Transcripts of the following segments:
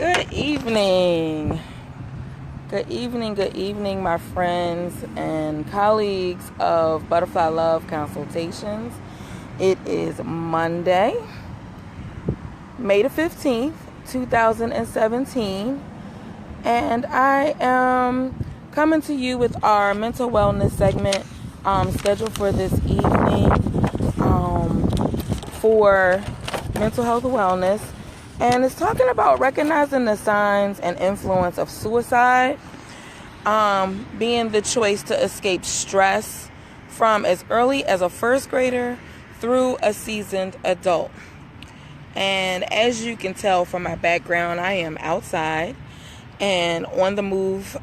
Good evening. Good evening, my friends and colleagues of Butterfly Love Consultations. It is Monday, May the 15th, 2017, and I am coming to you with our mental wellness segment scheduled for this evening for mental health wellness. And it's talking about recognizing the signs and influence of suicide, being the choice to escape stress from as early as a first grader through a seasoned adult. And as you can tell from my background, I am outside and on the move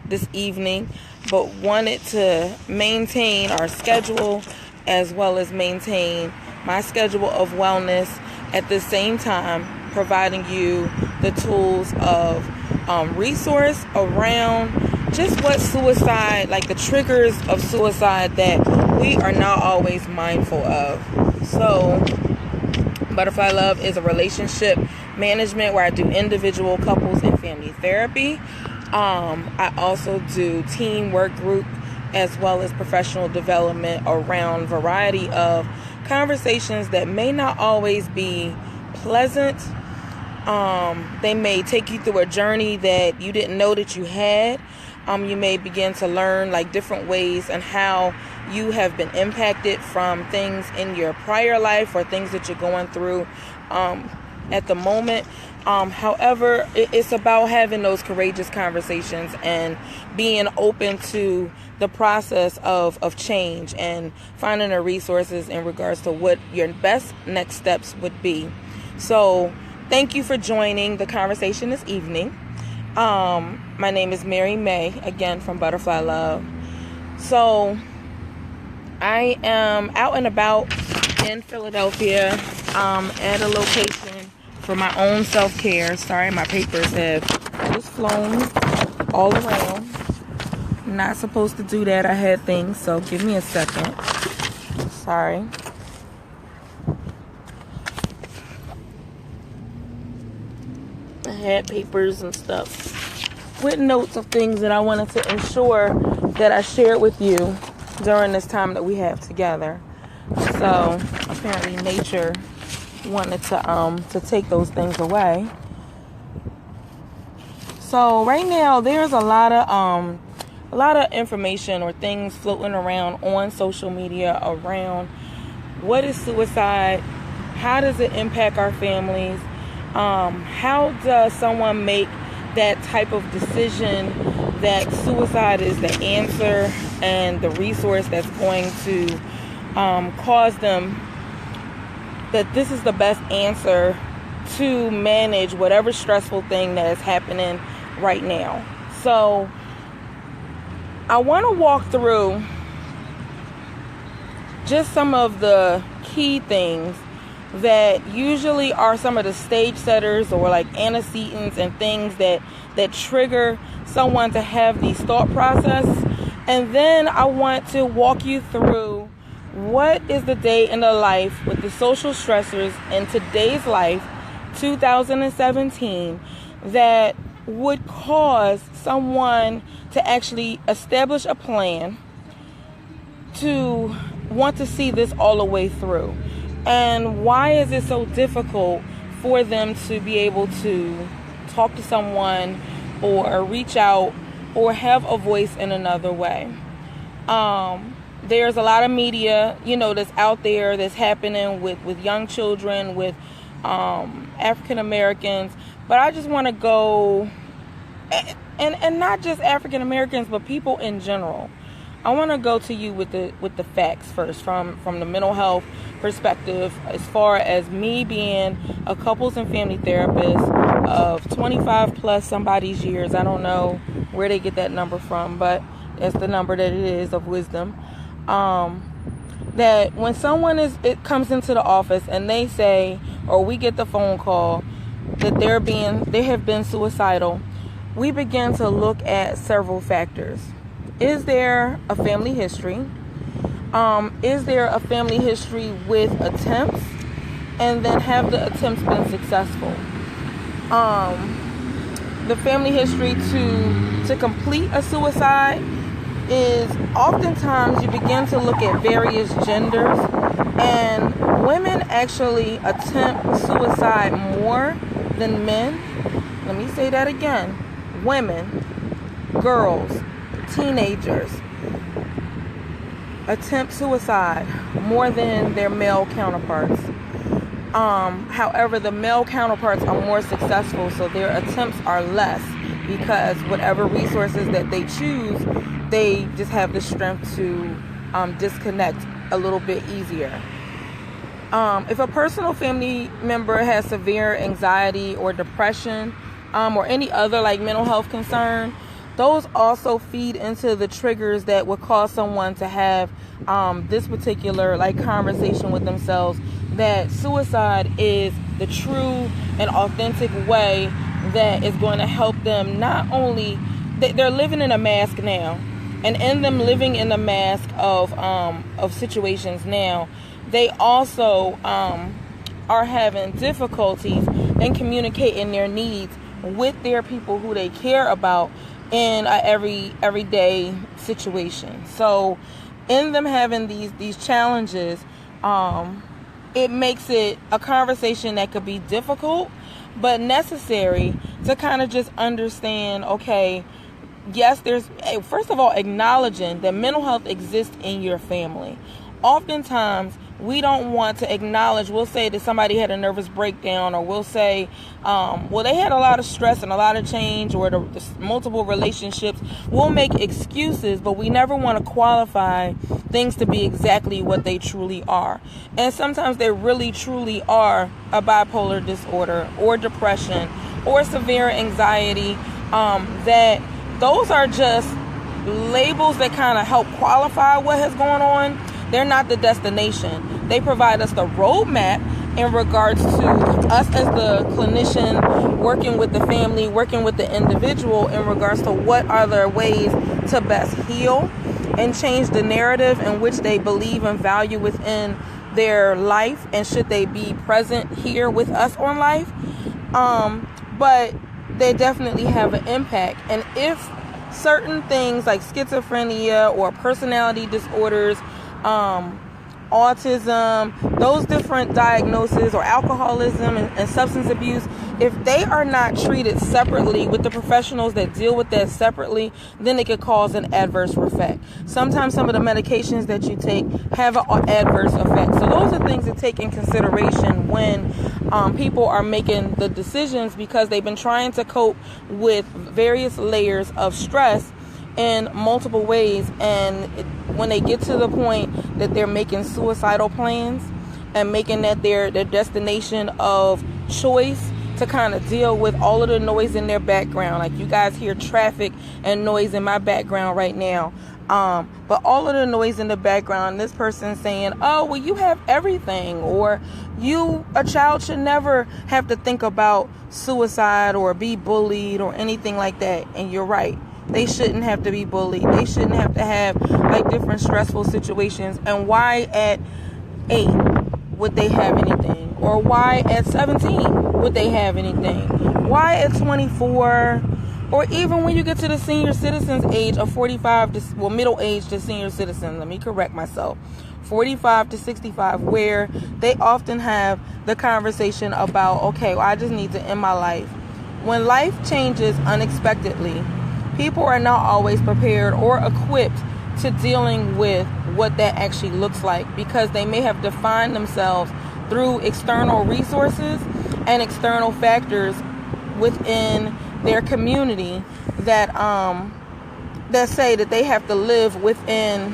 this evening, but wanted to maintain our schedule as well as maintain my schedule of wellness, at the same time providing you the tools of resource around just what suicide, like the triggers of suicide that we are not always mindful of. So Butterfly Love is a relationship management where I do individual, couples, and family therapy. I also do teamwork group as well as professional development around variety of conversations that may not always be pleasant. They may take you through a journey that you didn't know that you had. You may begin to learn like different ways and how you have been impacted from things in your prior life or things that you're going through at the moment. However, it's about having those courageous conversations and being open to the process of change and finding the resources in regards to what your best next steps would be. So thank you for joining the conversation this evening. My name is Mary May, again from Butterfly Love. So I am out and about in Philadelphia at a location for my own self-care. Sorry, my papers have just flown all around. Not supposed to do that. I had things, so give me a second. Sorry. I had papers and stuff with notes of things that I wanted to ensure that I shared with you during this time that we have together. So apparently nature wanted to take those things away. So right now there's a lot of information or things floating around on social media around what is suicide, how does it impact our families, how does someone make that type of decision that suicide is the answer and the resource that's going to cause them, that this is the best answer to manage whatever stressful thing that is happening right now. So I want to walk through just some of the key things that usually are some of the stage setters or like antecedents and things that trigger someone to have these thought process. And then I want to walk you through what is the day in the life with the social stressors in today's life, 2017, that would cause someone to actually establish a plan to want to see this all the way through. And why is it so difficult for them to be able to talk to someone or reach out or have a voice in another way? There's a lot of media, that's out there that's happening with young children, with African Americans. But I just want to go, and not just African Americans, but people in general. I want to go to you with the facts first, from the mental health perspective, as far as me being a couples and family therapist of 25 plus somebody's years. I don't know where they get that number from, but that's the number that it is of wisdom. That when someone comes into the office and they say, or we get the phone call that they have been suicidal, we begin to look at several factors. Is there a family history? Is there a family history with attempts? And then have the attempts been successful? The family history to complete a suicide is oftentimes you begin to look at various genders, and women actually attempt suicide more than men. Let me say that again. Women, girls, teenagers attempt suicide more than their male counterparts. However, the male counterparts are more successful, so their attempts are less because whatever resources that they choose, they just have the strength to disconnect a little bit easier. If a personal family member has severe anxiety or depression or any other like mental health concern, those also feed into the triggers that would cause someone to have this particular like conversation with themselves, that suicide is the true and authentic way that is going to help them. Not only they're living in a mask now, and in them living in the mask of situations now, they also are having difficulties in communicating their needs with their people who they care about in a everyday situation. So in them having these challenges, it makes it a conversation that could be difficult but necessary to kind of just understand, okay, yes, there's, first of all, acknowledging that mental health exists in your family. Oftentimes, we don't want to acknowledge, we'll say that somebody had a nervous breakdown, or we'll say, well, they had a lot of stress and a lot of change, or the multiple relationships. We'll make excuses, but we never want to qualify things to be exactly what they truly are. And sometimes they really, truly are a bipolar disorder or depression or severe anxiety, that those are just labels that kind of help qualify what has gone on. They're not the destination. They provide us the roadmap in regards to us as the clinician working with the family, working with the individual in regards to what are their ways to best heal and change the narrative in which they believe and value within their life, and should they be present here with us on life. But they definitely have an impact. And if certain things like schizophrenia or personality disorders, autism, those different diagnoses, or alcoholism and substance abuse, if they are not treated separately with the professionals that deal with that separately, then it could cause an adverse effect. Sometimes some of the medications that you take have an adverse effect. So those are things to take in consideration when people are making the decisions, because they've been trying to cope with various layers of stress in multiple ways, and when they get to the point that they're making suicidal plans and making that their destination of choice, to kind of deal with all of the noise in their background. Like you guys hear traffic and noise in my background right now, but all of the noise in the background, this person saying, oh, well, you have everything, or a child should never have to think about suicide or be bullied or anything like that. And you're right. They shouldn't have to be bullied. They shouldn't have to have like different stressful situations. And why at 8 would they have anything? Or why at 17 would they have anything? Why at 24? Or even when you get to the senior citizens age of 45 to, middle age to senior citizens, let me correct myself, 45 to 65, where they often have the conversation about, okay, well, I just need to end my life. When life changes unexpectedly, people are not always prepared or equipped to dealing with what that actually looks like, because they may have defined themselves through external resources and external factors within their community that that say that they have to live within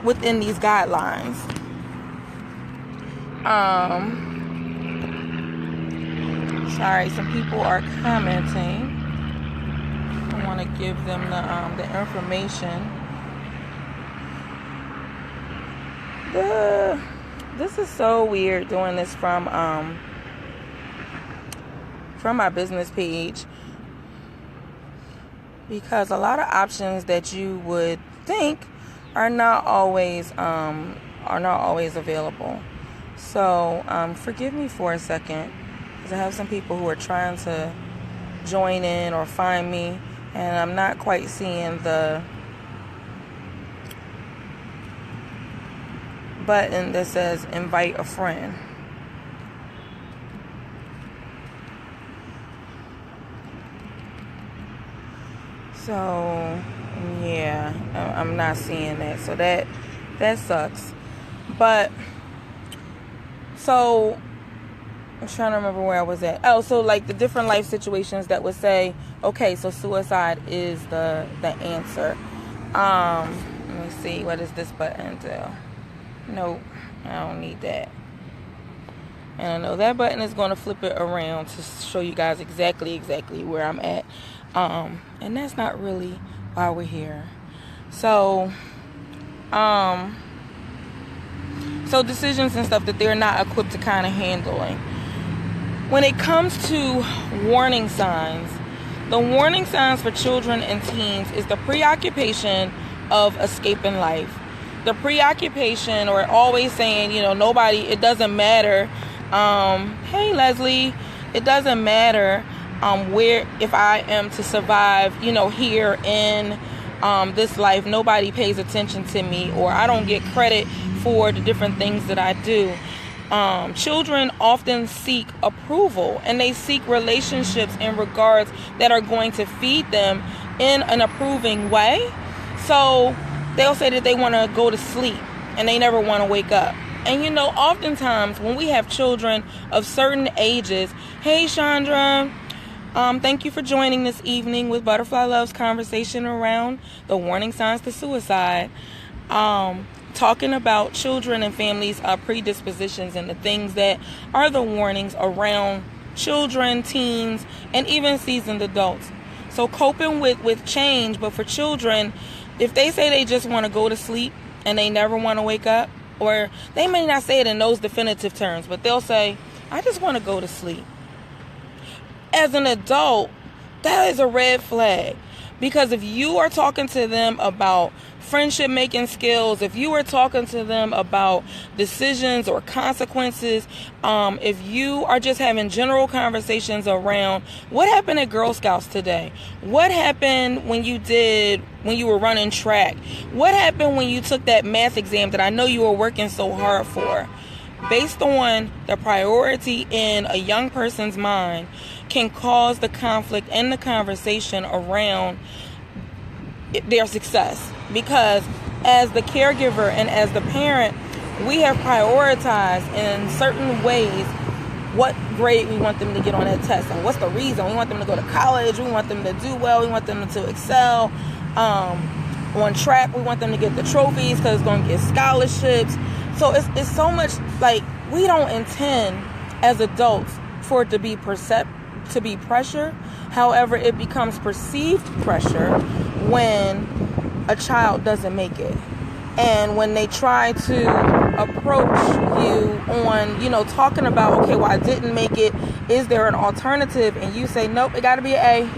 within these guidelines. Sorry, some people are commenting. I want to give them the information. This is so weird doing this from my business page, because a lot of options that you would think are not always available. So forgive me for a second, because I have some people who are trying to join in or find me, and I'm not quite seeing the button that says invite a friend. So yeah, I'm not seeing that. So that sucks. But so I'm trying to remember where I was at. Oh, so like the different life situations that would say, okay, so suicide is the answer. Let me see, what does this button do? Nope, I don't need that. And I know that button is going to flip it around to show you guys exactly where I'm at. And that's not really why we're here. So decisions and stuff that they're not equipped to kind of handling. When it comes to warning signs, the warning signs for children and teens is the preoccupation of escaping life. The preoccupation, or always saying, nobody, it doesn't matter. Hey, Leslie, it doesn't matter where, if I am to survive, here in this life, nobody pays attention to me, or I don't get credit for the different things that I do. Children often seek approval, and they seek relationships in regards that are going to feed them in an approving way. So they'll say that they want to go to sleep and they never want to wake up. And oftentimes when we have children of certain ages, hey Chandra, thank you for joining this evening with Butterfly Love's conversation around the warning signs to suicide. Talking about children and families' predispositions and the things that are the warnings around children, teens, and even seasoned adults. So coping with change, but for children, if they say they just want to go to sleep and they never want to wake up, or they may not say it in those definitive terms, but they'll say, I just want to go to sleep. As an adult, that is a red flag. Because if you are talking to them about friendship making skills, if you are talking to them about decisions or consequences, if you are just having general conversations around what happened at Girl Scouts today, what happened when you were running track, what happened when you took that math exam that I know you were working so hard for, based on the priority in a young person's mind, can cause the conflict and the conversation around their success. Because as the caregiver and as the parent, we have prioritized in certain ways what grade we want them to get on that test and what's the reason. We want them to go to college, we want them to do well, we want them to excel. On track, we want them to get the trophies because it's going to get scholarships. So it's so much, like, we don't intend as adults for it to be pressure. However, it becomes perceived pressure when a child doesn't make it. And when they try to approach you on, talking about, okay, well, I didn't make it. Is there an alternative? And you say, nope, it got to be an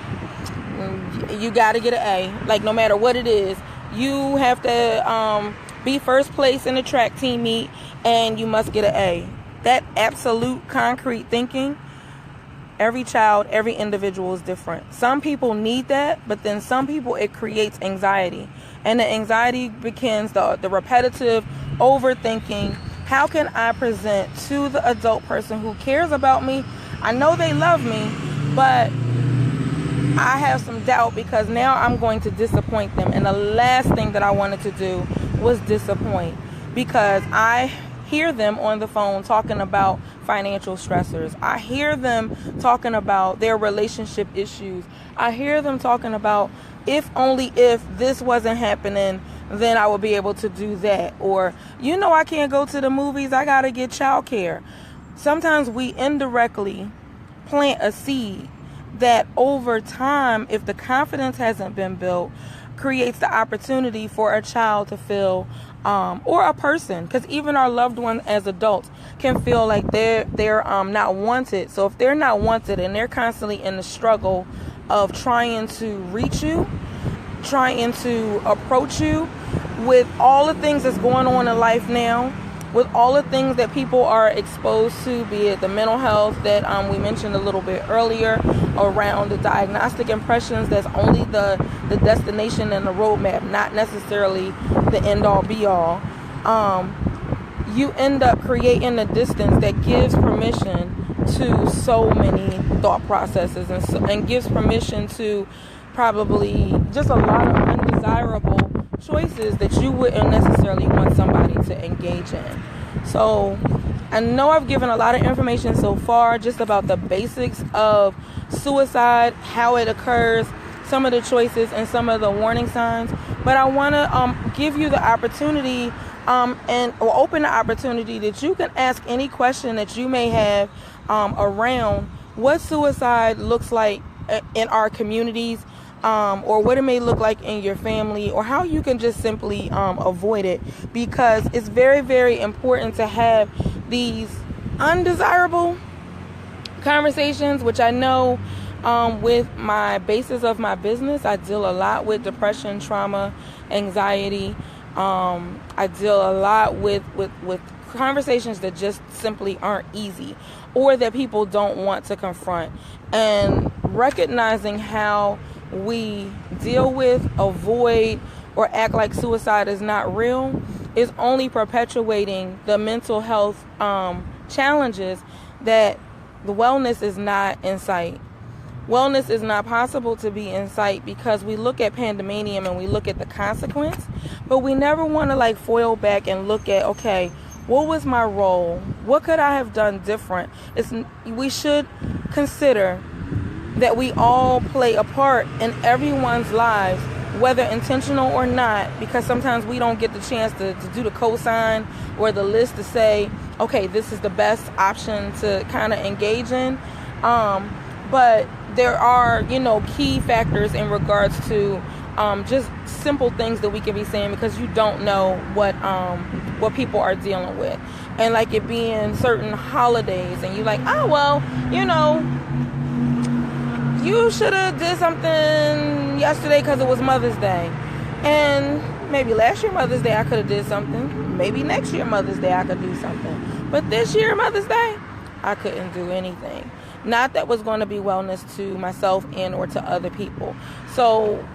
A. You got to get an A. Like, no matter what it is, you have to be first place in the track team meet, and you must get an A. That absolute concrete thinking, every child, every individual is different. Some people need that, but then some people, it creates anxiety. And the anxiety begins the repetitive overthinking. How can I present to the adult person who cares about me? I know they love me, but I have some doubt because now I'm going to disappoint them. And the last thing that I wanted to do was disappoint, because I hear them on the phone talking about financial stressors. I hear them talking about their relationship issues. I hear them talking about, if only if this wasn't happening, then I would be able to do that. Or, I can't go to the movies, I gotta get childcare. Sometimes we indirectly plant a seed that over time, if the confidence hasn't been built, creates the opportunity for a child to feel, or a person, because even our loved ones as adults can feel like they're not wanted. So if they're not wanted and they're constantly in the struggle of trying to reach you, trying to approach you with all the things that's going on in life now, with all the things that people are exposed to, be it the mental health that we mentioned a little bit earlier, around the diagnostic impressions, that's only the destination and the roadmap, not necessarily the end-all be-all. You end up creating a distance that gives permission to so many thought processes, and gives permission to probably just a lot of undesirable choices that you wouldn't necessarily want somebody to engage in. So I know I've given a lot of information so far just about the basics of suicide, how it occurs, some of the choices, and some of the warning signs, but I want to give you the opportunity or open the opportunity that you can ask any question that you may have around what suicide looks like in our communities, or what it may look like in your family, or how you can just simply avoid it, because it's very, very important to have these undesirable conversations, which I know with my basis of my business, I deal a lot with depression, trauma, anxiety. I deal a lot with conversations that just simply aren't easy, or that people don't want to confront. And recognizing how we deal with, avoid, or act like suicide is not real is only perpetuating the mental health challenges that the wellness is not in sight. Wellness is not possible to be in sight because we look at pandemonium and we look at the consequence, but we never want to foil back and look at, okay, what was my role? What could I have done different? We should consider that we all play a part in everyone's lives, whether intentional or not, because sometimes we don't get the chance to do the cosign or the list to say, okay, this is the best option to kind of engage in. But there are, key factors in regards to just simple things that we can be saying, because you don't know what people are dealing with. And it being certain holidays, and you you should have did something yesterday because it was Mother's Day. And maybe last year Mother's Day I could have did something. Maybe next year Mother's Day I could do something. But this year Mother's Day, I couldn't do anything. Not that was going to be wellness to myself and or to other people. So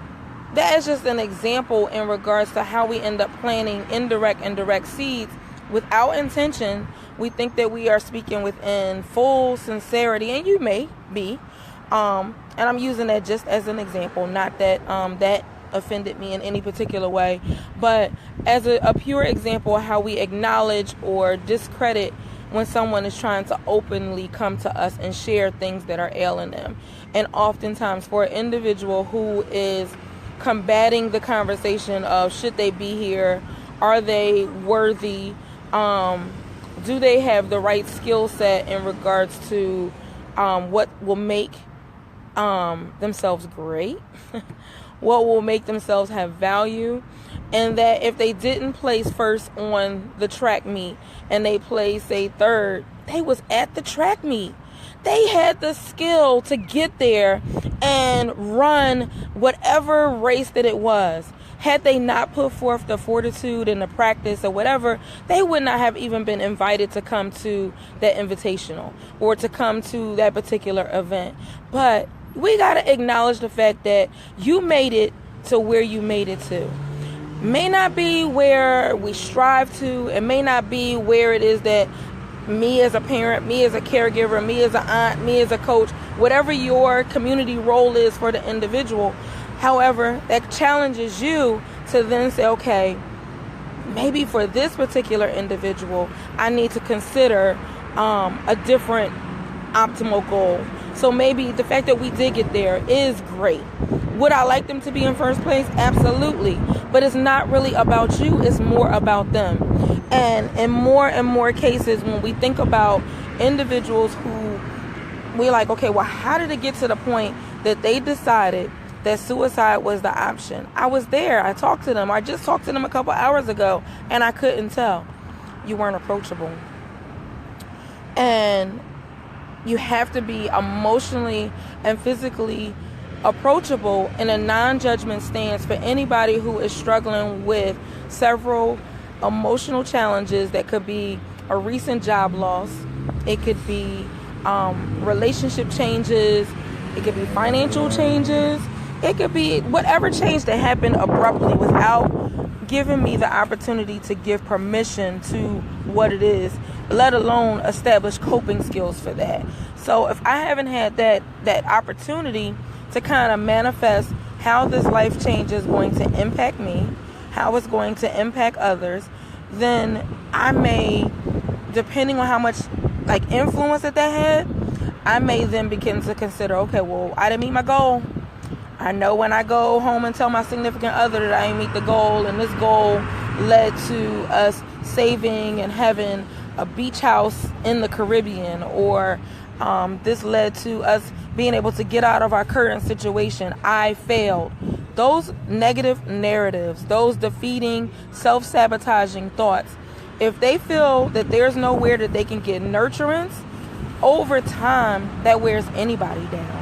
that is just an example in regards to how we end up planting indirect and direct seeds without intention. We think that we are speaking within full sincerity, and you may be. And I'm using that just as an example, not that that offended me in any particular way, but as a pure example of how we acknowledge or discredit when someone is trying to openly come to us and share things that are ailing them. And oftentimes for an individual who is combating the conversation of should they be here, are they worthy, do they have the right skill set in regards to what will make themselves great, what will make themselves have value, and that if they didn't place first on the track meet and they placed, say, third, they was at the track meet. They had the skill to get there and run whatever race that it was. Had they not put forth the fortitude and the practice or whatever, they would not have even been invited to come to that invitational or to come to that particular event. But we got to acknowledge the fact that you made it to where you made it to. May not be where we strive to. It may not be where it is that me as a parent, me as a caregiver, me as an aunt, me as a coach, whatever your community role is for the individual. However, that challenges you to then say, okay, maybe for this particular individual, I need to consider a different optimal goal. So maybe the fact that we did get there is great. Would I like them to be in first place? Absolutely. But it's not really about you. It's more about them. And in more and more cases, when we think about individuals who we're like, okay, well, how did it get to the point that they decided that suicide was the option? I was there. I talked to them. I just talked to them a couple hours ago, and I couldn't tell. You weren't approachable. And you have to be emotionally and physically approachable in a non-judgment stance for anybody who is struggling with several emotional challenges that could be a recent job loss. It could be relationship changes. It could be financial changes. It could be whatever change that happened abruptly without giving me the opportunity to give permission to what it is, let alone establish coping skills for that. So if I haven't had that opportunity to kind of manifest how this life change is going to impact me, how it's going to impact others, then I may, depending on how much like influence that had, I may then begin to consider, okay, well, I didn't meet my goal. I know when I go home and tell my significant other that I didn't meet the goal, and this goal led to us saving and having a beach house in the Caribbean, or this led to us being able to get out of our current situation. I failed. Those negative narratives, those defeating, self-sabotaging thoughts, if they feel that there's nowhere that they can get nurturance, over time, that wears anybody down.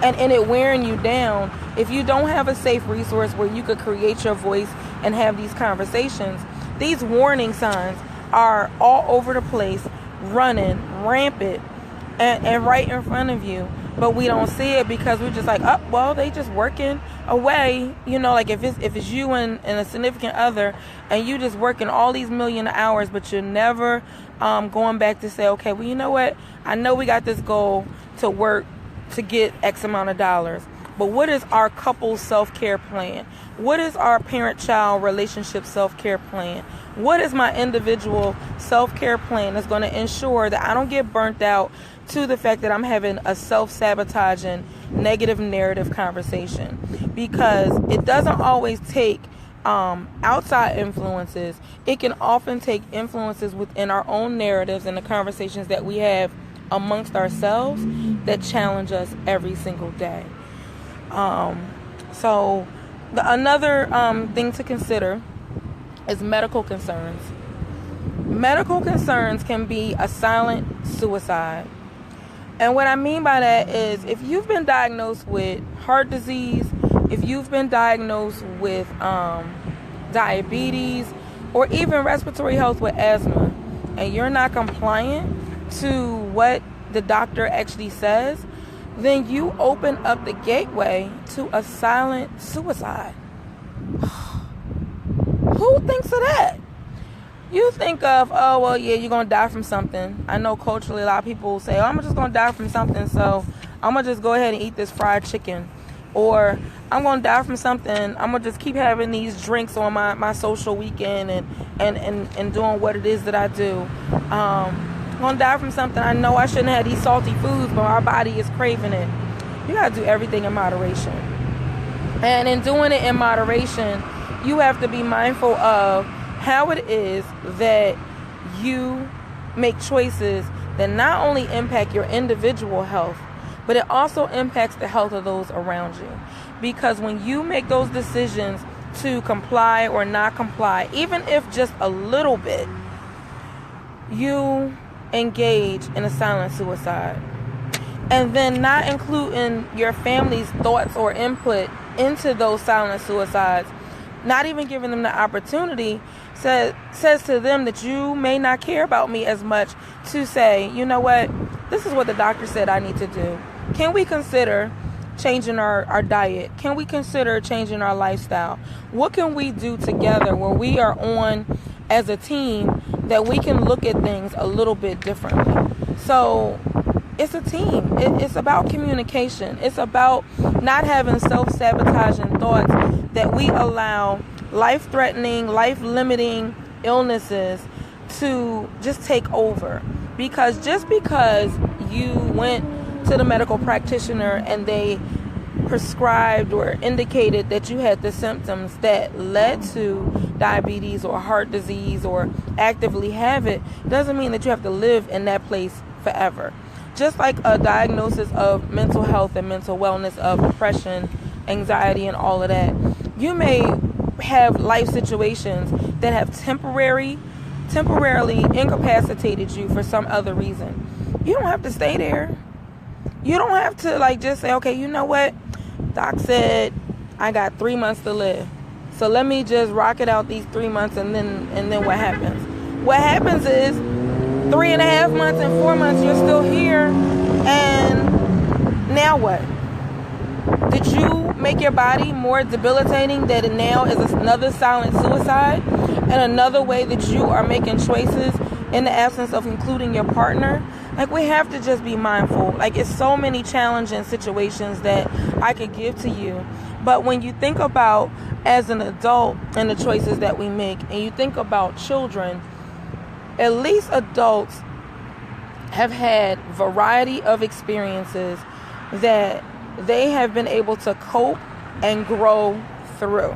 And in it wearing you down, if you don't have a safe resource where you could create your voice and have these conversations, these warning signs are all over the place, running rampant and right in front of you. But we don't see it because we're just like, oh, well, they just working away. You know, like if it's you and a significant other, and you just working all these million hours, but you're never going back to say, okay, well, you know what? I know we got this goal to work to get X amount of dollars, but what is our couple self-care plan? What is our parent-child relationship self-care plan? What is my individual self-care plan that's going to ensure that I don't get burnt out to the fact that I'm having a self-sabotaging negative narrative conversation? Because it doesn't always take outside influences. It can often take influences within our own narratives and the conversations that we have amongst ourselves that challenge us every single day. So another thing to consider is medical concerns. Medical concerns can be a silent suicide. And what I mean by that is if you've been diagnosed with heart disease, if you've been diagnosed with diabetes, or even respiratory health with asthma, and you're not compliant to what the doctor actually says, then you open up the gateway to a silent suicide. Who thinks of that? You think of, oh, well, yeah, you're going to die from something. I know culturally a lot of people say, oh, I'm just going to die from something, so I'm going to just go ahead and eat this fried chicken. Or I'm going to die from something, I'm going to just keep having these drinks on my social weekend and doing what it is that I do. I'm going to die from something, I know I shouldn't have these salty foods, but my body is craving it. You got to do everything in moderation. And in doing it in moderation, you have to be mindful of how it is that you make choices that not only impact your individual health, but it also impacts the health of those around you. Because when you make those decisions to comply or not comply, even if just a little bit, you engage in a silent suicide. And then not including your family's thoughts or input into those silent suicides, not even giving them the opportunity, says to them that you may not care about me as much to say, you know what, this is what the doctor said I need to do. Can we consider changing our diet? Can we consider changing our lifestyle? What can we do together where we are on as a team that we can look at things a little bit differently? So it's a team. It's about communication. It's about not having self-sabotaging thoughts that we allow life-threatening, life-limiting illnesses to just take over. Because just because you went to the medical practitioner and they prescribed or indicated that you had the symptoms that led to diabetes or heart disease or actively have it, doesn't mean that you have to live in that place forever. Just like a diagnosis of mental health and mental wellness, of depression, anxiety, and all of that, you may have life situations that have temporarily incapacitated you for some other reason. You don't have to stay there. You don't have to just say, okay, you know what? Doc said I got 3 months to live. So let me just rock it out these 3 months, and then what happens? What happens is 3.5 months and 4 months, you're still here, and now what? Did you make your body more debilitating that it now is another silent suicide and another way that you are making choices in the absence of including your partner? Like, we have to just be mindful. Like, it's so many challenging situations that I could give to you. But when you think about as an adult and the choices that we make, and you think about children, at least adults have had variety of experiences that they have been able to cope and grow through.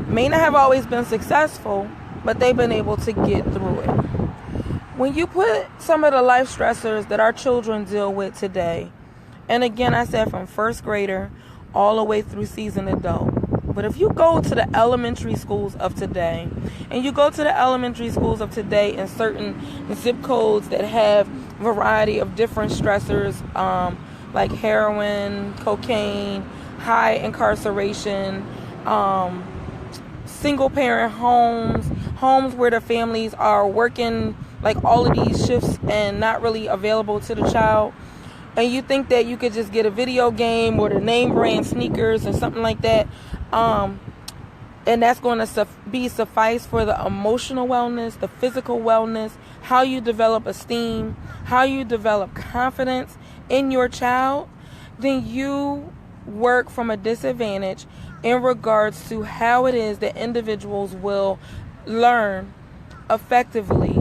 May not have always been successful, but they've been able to get through it. When you put some of the life stressors that our children deal with today, and again, I said from first grader all the way through seasoned adult, but if you go to the elementary schools of today, and you go to the elementary schools of today in certain zip codes that have variety of different stressors, like heroin, cocaine, high incarceration, single parent homes where the families are working like all of these shifts and not really available to the child, and you think that you could just get a video game or the name brand sneakers or something like that, and that's going to be suffice for the emotional wellness, the physical wellness, how you develop esteem, how you develop confidence in your child, then you work from a disadvantage in regards to how it is that individuals will learn effectively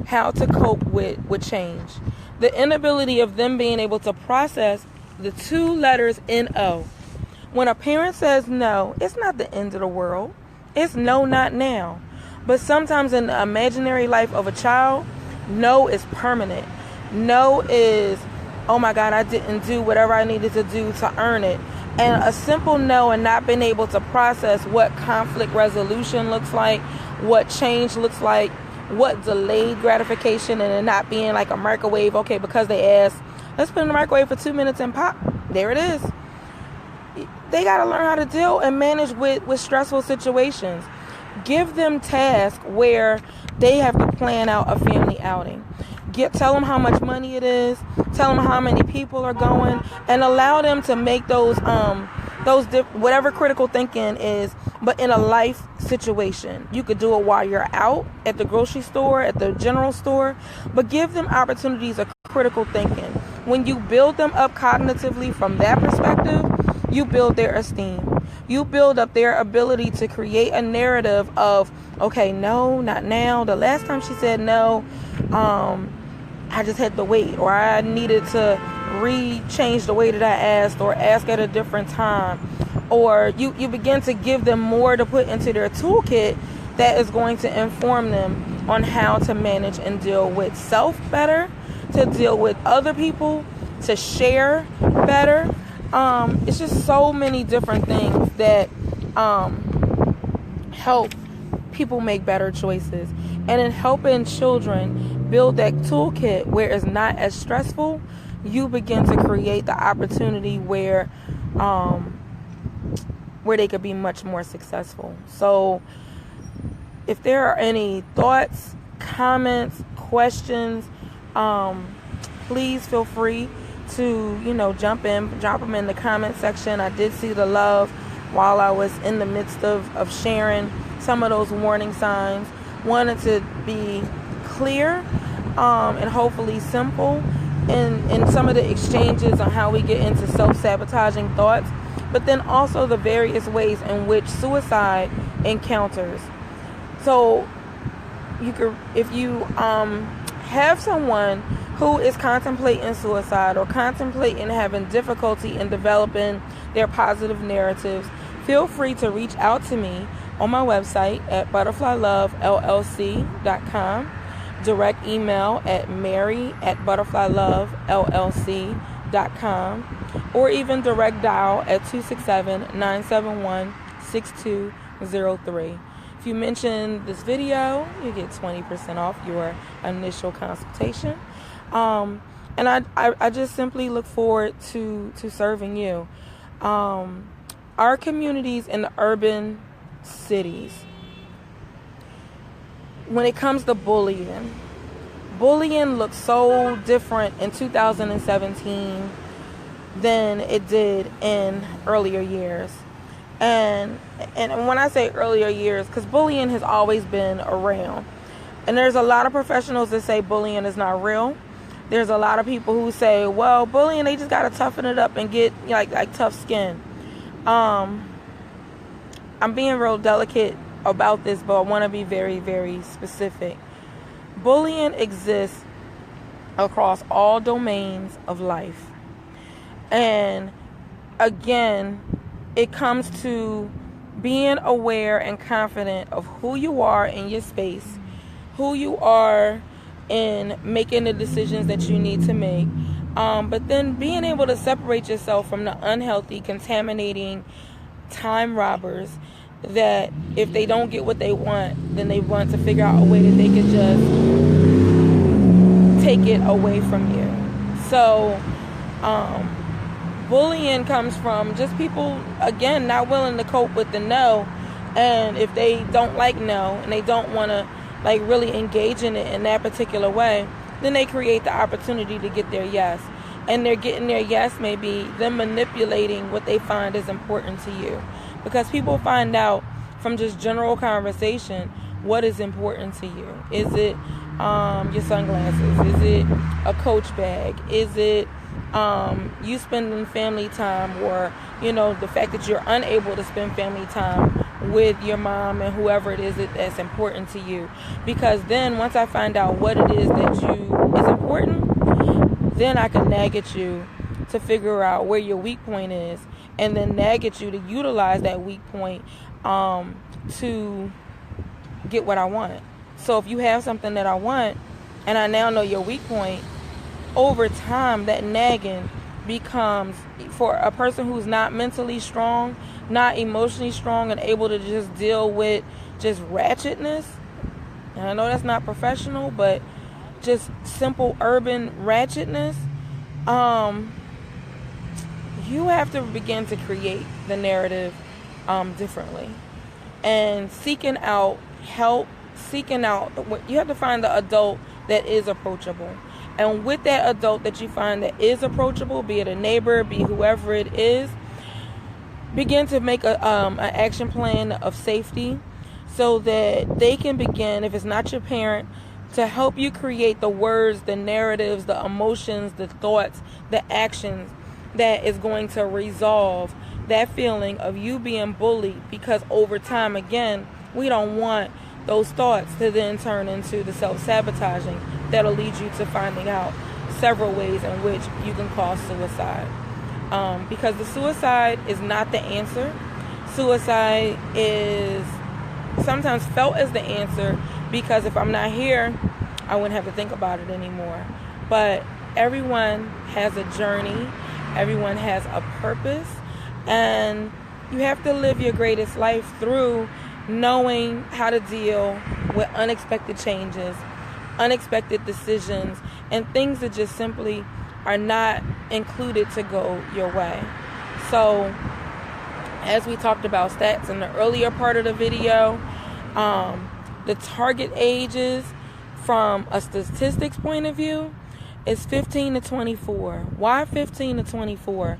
how to cope with change. The inability of them being able to process the 2 letters N-O. When a parent says no, it's not the end of the world. It's no, not now. But sometimes in the imaginary life of a child, no is permanent. No is, oh my God, I didn't do whatever I needed to do to earn it. And a simple no and not being able to process what conflict resolution looks like, what change looks like, what delayed gratification, and it not being like a microwave. Okay, because they asked, let's put it in the microwave for 2 minutes and pop. There it is. They got to learn how to deal and manage with stressful situations. Give them tasks where they have to plan out a family outing. Tell them how much money it is. Tell them how many people are going, and allow them to make those whatever critical thinking is, but in a life situation. You could do it while you're out at the grocery store, at the general store, but give them opportunities of critical thinking. When you build them up cognitively from that perspective, you build their esteem. You build up their ability to create a narrative of, okay, no, not now. The last time she said no, I just had to wait, or I needed to change the way that I asked, or ask at a different time. Or you begin to give them more to put into their toolkit that is going to inform them on how to manage and deal with self better, to deal with other people, to share better. It's just so many different things that help people make better choices. And in helping children build that toolkit where it's not as stressful, you begin to create the opportunity where they could be much more successful. So if there are any thoughts, comments, questions, please feel free to, drop them in the comment section. I did see the love while I was in the midst of sharing some of those warning signs. Wanted to be clear and hopefully simple in some of the exchanges on how we get into self-sabotaging thoughts, but then also the various ways in which suicide encounters. So if you have someone who is contemplating suicide or contemplating having difficulty in developing their positive narratives, feel free to reach out to me on my website at butterflylovellc.com, direct email at mary@butterflylovellc.com, or even direct dial at 267-971-6203. If you mention this video, you get 20% off your initial consultation. And I just simply look forward to serving you. Our communities in the urban cities. When it comes to bullying looks so different in 2017 than it did in earlier years. And when I say earlier years, because bullying has always been around. And there's a lot of professionals that say bullying is not real. There's a lot of people who say, well, bullying, they just got to toughen it up and get like tough skin. I'm being real delicate about this, but I want to be very, very specific. Bullying exists across all domains of life. And again, it comes to being aware and confident of who you are in your space, who you are in making the decisions that you need to make, but then being able to separate yourself from the unhealthy, contaminating time robbers that if they don't get what they want, then they want to figure out a way that they can just take it away from you. So bullying comes from just people, again, not willing to cope with the no. And if they don't like no and they don't want to like really engage in it in that particular way, then they create the opportunity to get their yes. And they're getting their yes maybe them manipulating what they find is important to you. Because people find out from just general conversation what is important to you. Is it your sunglasses? Is it a Coach bag? Is it you spending family time, or the fact that you're unable to spend family time with your mom and whoever it is that's important to you? Because then once I find out what it is that is important, then I can nag at you to figure out where your weak point is, and then nag at you to utilize that weak point to get what I want. So if you have something that I want and I now know your weak point, over time that nagging becomes, for a person who's not mentally strong, not emotionally strong, and able to just deal with just ratchetness. And I know that's not professional, but just simple urban ratchetness. You have to begin to create the narrative differently, and seeking out help, you have to find the adult that is approachable. And with that adult that you find that is approachable, be it a neighbor, be whoever it is, begin to make an action plan of safety so that they can begin, if it's not your parent, to help you create the words, the narratives, the emotions, the thoughts, the actions that is going to resolve that feeling of you being bullied. Because over time, again, we don't want those thoughts to then turn into the self-sabotaging that'll lead you to finding out several ways in which you can cause suicide. Because the suicide is not the answer. Suicide is sometimes felt as the answer, because if I'm not here, I wouldn't have to think about it anymore. But everyone has a journey. Everyone has a purpose. And you have to live your greatest life through knowing how to deal with unexpected changes, unexpected decisions, and things that just simply are not included to go your way. So, as we talked about stats in the earlier part of the video, the target ages from a statistics point of view is 15 to 24. Why 15 to 24?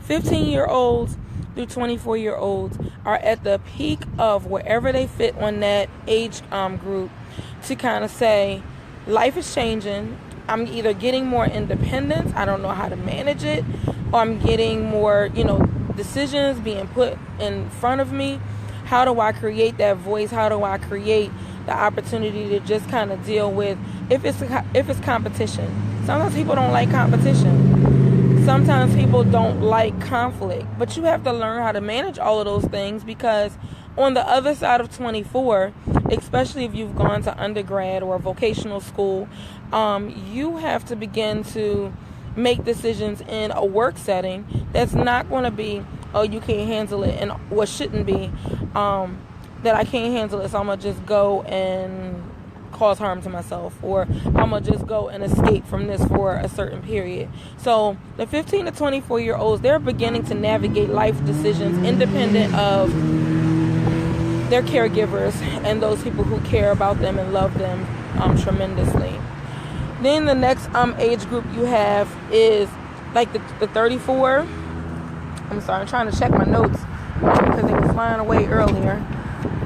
15-year-olds through 24-year-olds are at the peak of wherever they fit on that age group to kind of say, life is changing. I'm either getting more independence, I don't know how to manage it, or I'm getting more, decisions being put in front of me. How do I create that voice? How do I create the opportunity to just kind of deal with if it's competition? Sometimes people don't like competition. Sometimes people don't like conflict. But you have to learn how to manage all of those things, because on the other side of 24, especially if you've gone to undergrad or vocational school, you have to begin to make decisions in a work setting that's not going to be, oh, you can't handle it, and what shouldn't be, that I can't handle it, so I'm going to just go and cause harm to myself, or I'm going to just go and escape from this for a certain period. So the 15 to 24 year olds, they're beginning to navigate life decisions independent of their caregivers and those people who care about them and love them tremendously. Then the next age group you have is like the 34. I'm sorry, I'm trying to check my notes because they were flying away earlier.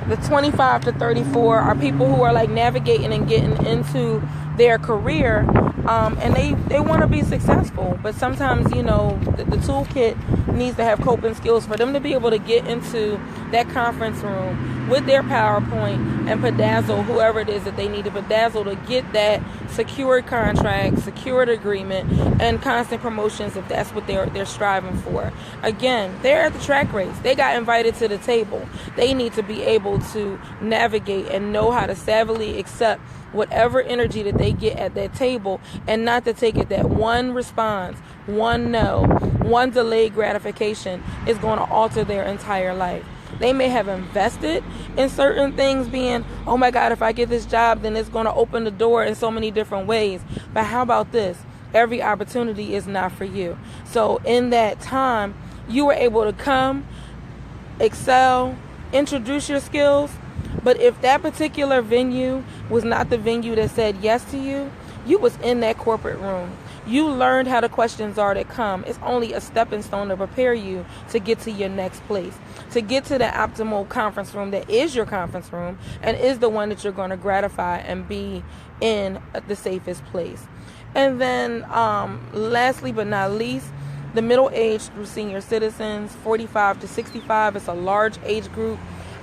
The 25 to 34 are people who are like navigating and getting into their career, and they want to be successful, but sometimes, you know, the toolkit needs to have coping skills for them to be able to get into that conference room with their PowerPoint and bedazzle whoever it is that they need to bedazzle to get that secured contract, secured agreement, and constant promotions if that's what they're striving for. Again, they're at the track race. They got invited to the table. They need to be able to navigate and know how to savvily accept whatever energy that they get at that table, and not to take it that one response, one no, one delayed gratification is going to alter their entire life. They may have invested in certain things being, oh my God, if I get this job, then it's going to open the door in so many different ways. But how about this? Every opportunity is not for you. So in that time, you were able to come, excel, introduce your skills. But if that particular venue was not the venue that said yes to you, you was in that corporate room. You learned how the questions are that come. It's only a stepping stone to prepare you to get to your next place, to get to the optimal conference room that is your conference room and is the one that you're going to gratify and be in the safest place. And then lastly but not least, the middle age through senior citizens, 45 to 65. It's a large age group.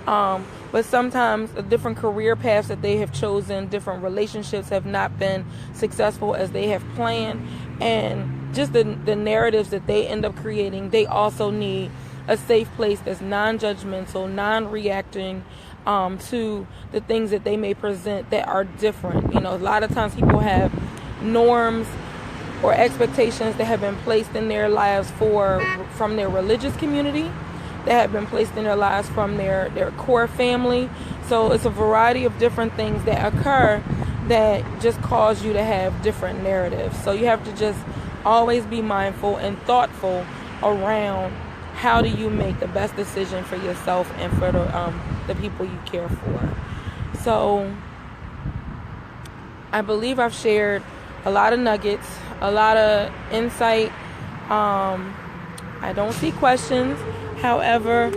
But sometimes the different career paths that they have chosen, different relationships have not been successful as they have planned, and just the narratives that they end up creating, they also need a safe place that's non-judgmental, non-reacting to the things that they may present that are different. You know, a lot of times people have norms or expectations that have been placed in their lives from their religious community, that have been placed in their lives from their core family. So it's a variety of different things that occur that just cause you to have different narratives. So you have to just always be mindful and thoughtful around how do you make the best decision for yourself and for the people you care for. So I believe I've shared a lot of nuggets, a lot of insight. I don't see questions. However,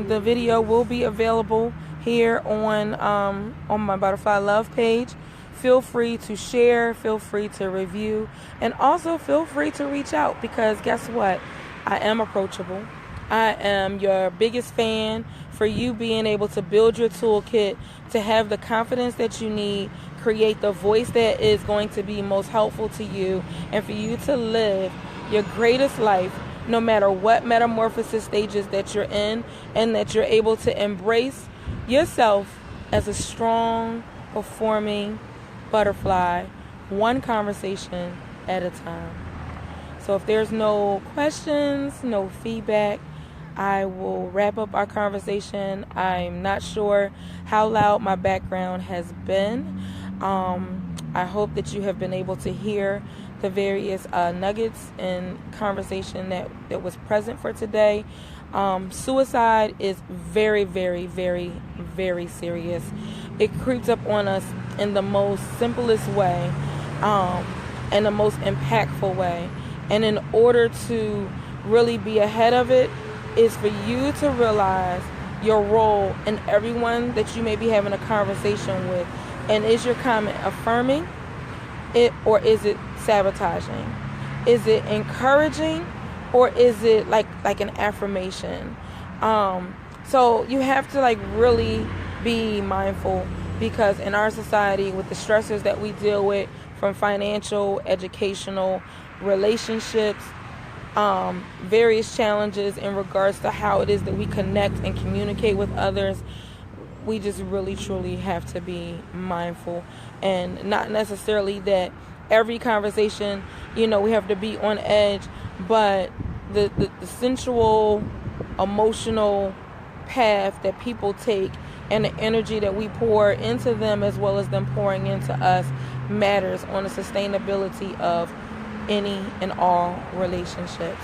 the video will be available here on my Butterfly Love page. Feel free to share, feel free to review, and also feel free to reach out, because guess what? I am approachable. I am your biggest fan for you being able to build your toolkit, to have the confidence that you need, create the voice that is going to be most helpful to you, and for you to live your greatest life no matter what metamorphosis stages that you're in, and that you're able to embrace yourself as a strong, performing butterfly, one conversation at a time. So if there's no questions, no feedback, I will wrap up our conversation. I'm not sure how loud my background has been. I hope that you have been able to hear the various nuggets and conversation that was present for today. Suicide is very, very, very, very serious. It creeps up on us in the most simplest way, and the most impactful way. And in order to really be ahead of it, is for you to realize your role in everyone that you may be having a conversation with. And is your comment affirming it, or is it sabotaging? Is it encouraging, or is it like an affirmation? So you have to really be mindful, because in our society, with the stressors that we deal with, from financial, educational, relationships, various challenges in regards to how it is that we connect and communicate with others, we just really truly have to be mindful. And not necessarily that every conversation, we have to be on edge, but the sensual, emotional path that people take, and the energy that we pour into them as well as them pouring into us, matters on the sustainability of any and all relationships.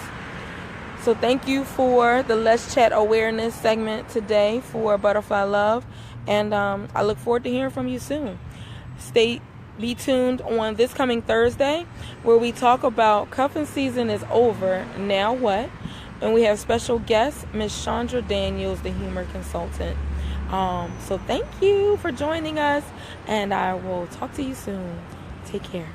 So thank you for the Let's Chat Awareness segment today for Butterfly Love. And I look forward to hearing from you soon. Be tuned on this coming Thursday, where we talk about cuffing season is over, now what? And we have special guest, Miss Chandra Daniels, the humor consultant. So thank you for joining us, and I will talk to you soon. Take care.